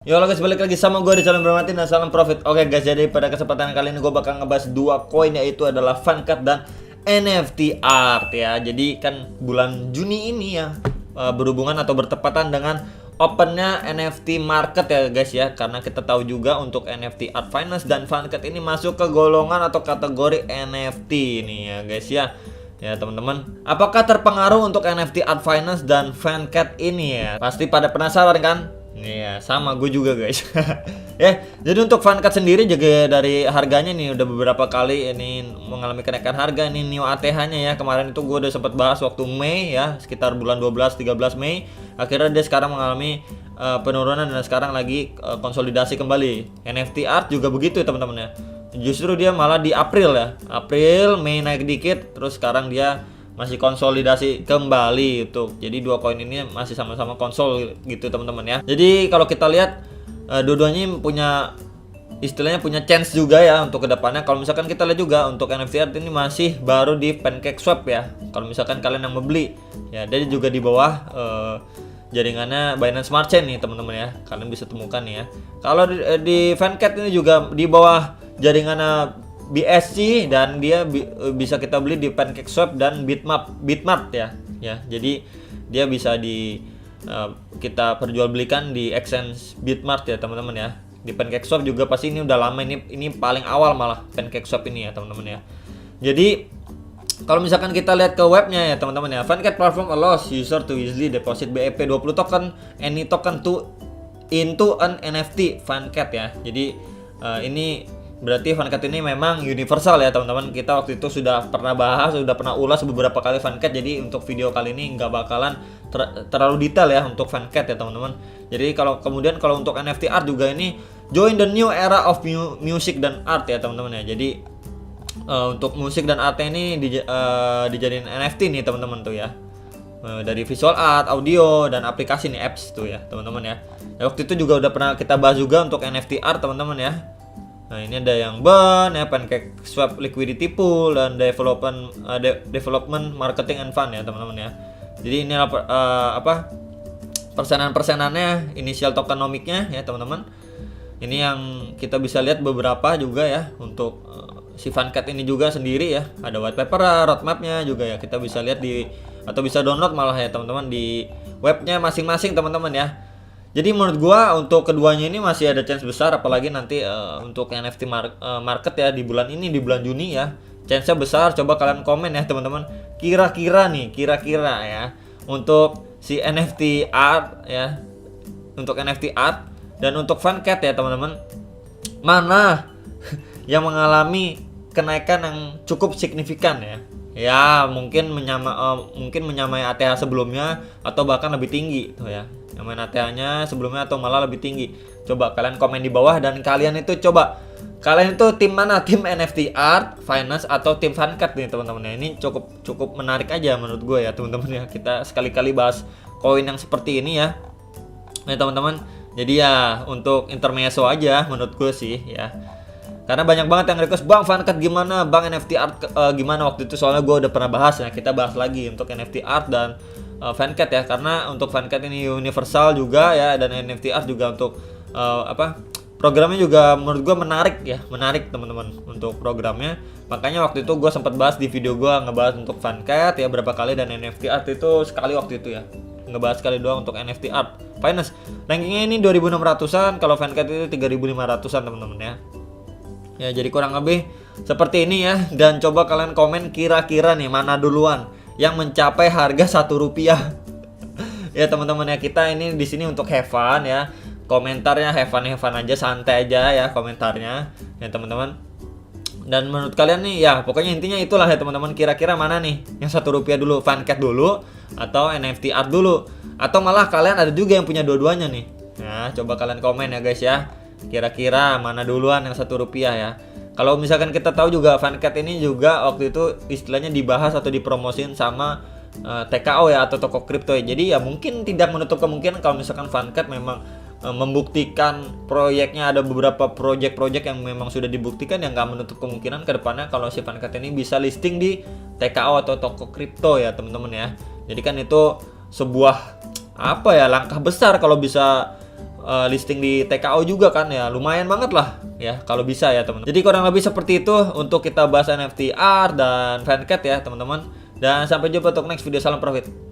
Yo halo guys, balik lagi sama gue di channel Bermatin dan salam profit. Oke guys, jadi pada kesempatan kali ini gue bakal ngebahas dua koin, yaitu adalah Funcat dan NFT Art ya. Jadi kan bulan Juni ini ya berhubungan atau bertepatan dengan opennya NFT market ya guys ya. Karena kita tahu juga untuk NFT Art Finance dan Funcat ini masuk ke golongan atau kategori NFT ini ya guys ya. Ya teman-teman, apakah terpengaruh untuk NFT Art Finance dan Funcat ini ya? Pasti pada penasaran kan? Iya, sama gue juga guys. Jadi untuk Funcat sendiri juga dari harganya nih udah beberapa kali ini mengalami kenaikan harga. Ini new ATH-nya ya. Kemarin itu gue udah sempat bahas waktu Mei ya, sekitar bulan 12-13 Mei. Akhirnya dia sekarang mengalami penurunan dan sekarang lagi konsolidasi kembali. NFT Art juga begitu ya teman-teman ya. Justru dia malah di April ya. April, Mei naik dikit, terus sekarang dia masih konsolidasi kembali itu. Jadi dua koin ini masih sama-sama konsol gitu teman-teman ya. Jadi kalau kita lihat dua-duanya punya istilahnya punya chance juga ya untuk kedepannya. Kalau misalkan kita lihat juga untuk NFT Art ini masih baru di PancakeSwap ya. Kalau misalkan kalian yang membeli ya, dia juga di bawah jaringannya Binance Smart Chain nih teman-teman ya. Kalian bisa temukan nih ya. Kalau di Funcat ini juga di bawah jaringannya BSC dan dia bisa kita beli di PancakeSwap dan Bitmart ya. Jadi dia bisa kita perjualbelikan di exchange Bitmart ya teman-teman ya. Di PancakeSwap juga pasti ini udah lama, ini paling awal malah PancakeSwap ini ya teman-teman ya. Jadi kalau misalkan kita lihat ke webnya ya teman-teman ya, Funcat platform allows user to easily deposit BEP 20 token any token into an NFT Funcat ya. Jadi ini berarti Funcat ini memang universal ya teman-teman. Kita waktu itu sudah pernah bahas, sudah pernah ulas beberapa kali Funcat. Jadi untuk video kali ini nggak bakalan terlalu detail ya untuk Funcat ya teman-teman. Jadi kalau untuk NFT Art juga ini join the new era of music dan art ya teman-teman ya. Jadi untuk musik dan art ini dijadiin NFT nih teman-teman tuh ya. Dari visual art, audio dan aplikasi nih, apps tuh ya teman-teman ya. Waktu itu juga udah pernah kita bahas juga untuk NFT Art teman-teman ya. Nah ini ada yang Burn ya, PancakeSwap Liquidity Pool dan development marketing and fund ya teman-teman ya. Jadi ini persenannya initial tokenomics-nya ya teman-teman. Ini yang kita bisa lihat beberapa juga ya untuk si Funcat ini juga sendiri ya. Ada white paper, roadmap-nya juga ya. Kita bisa lihat atau bisa download malah ya teman-teman di webnya masing-masing teman-teman ya. Jadi menurut gua untuk keduanya ini masih ada chance besar, apalagi nanti untuk NFT market ya di bulan ini, di bulan Juni ya. Chance-nya besar. Coba kalian komen ya teman-teman. Kira-kira ya untuk si NFT Art ya. Untuk NFT Art dan untuk Funcat ya teman-teman. Mana yang mengalami kenaikan yang cukup signifikan ya. Ya, mungkin menyamai ATH sebelumnya atau bahkan lebih tinggi tuh ya. Yang main ATH-nya sebelumnya atau malah lebih tinggi. Coba kalian komen di bawah dan kalian itu tim mana? Tim NFT Art, Finance atau tim Funcat nih teman-teman ya. Ini cukup menarik aja menurut gue ya teman-teman ya. Kita sekali-kali bahas koin yang seperti ini ya. Nah, teman-teman. Jadi ya untuk intermezzo aja menurut gue sih ya. Karena banyak banget yang request, "Bang, Funcat gimana? Bang, NFT Art gimana?" Waktu itu soalnya gue udah pernah bahas ya. Kita bahas lagi untuk NFT Art dan Funcat ya, karena untuk Funcat ini universal juga ya, dan NFT Art juga untuk programnya juga menurut gue menarik teman-teman untuk programnya. Makanya waktu itu gue sempat bahas di video gue ngebahas untuk Funcat ya berapa kali, dan NFT Art itu sekali waktu itu ya, ngebahas sekali doang untuk NFT Art Finance. Rankingnya ini 2600-an, kalau Funcat itu 3500-an teman-teman ya. Ya jadi kurang lebih seperti ini ya. Dan coba kalian komen kira-kira nih mana duluan yang mencapai harga Rp1 ya teman-teman ya. Kita ini di sini untuk have fun ya. Komentarnya have fun aja, santai aja ya komentarnya ya teman-teman. Dan menurut kalian nih ya, pokoknya intinya itulah ya teman-teman. Kira-kira mana nih yang Rp1 dulu, Funcat dulu atau NFT Art dulu, atau malah kalian ada juga yang punya dua-duanya nih. Nah coba kalian komen ya guys ya. Kira-kira mana duluan yang Rp1 ya. Kalau misalkan kita tahu juga Funcat ini juga waktu itu istilahnya dibahas atau dipromosin sama TKO ya, atau toko kripto ya. Jadi ya mungkin tidak menutup kemungkinan kalau misalkan Funcat memang membuktikan proyeknya, ada beberapa proyek yang memang sudah dibuktikan, yang nggak menutup kemungkinan ke depannya kalau si Funcat ini bisa listing di TKO atau toko kripto ya teman-teman ya. Jadi kan itu sebuah langkah besar kalau bisa listing di TKO juga kan ya, lumayan banget lah ya kalau bisa ya teman-teman. Jadi kurang lebih seperti itu untuk kita bahas NFT art dan fancat ya teman-teman. Dan sampai jumpa untuk next video, salam profit.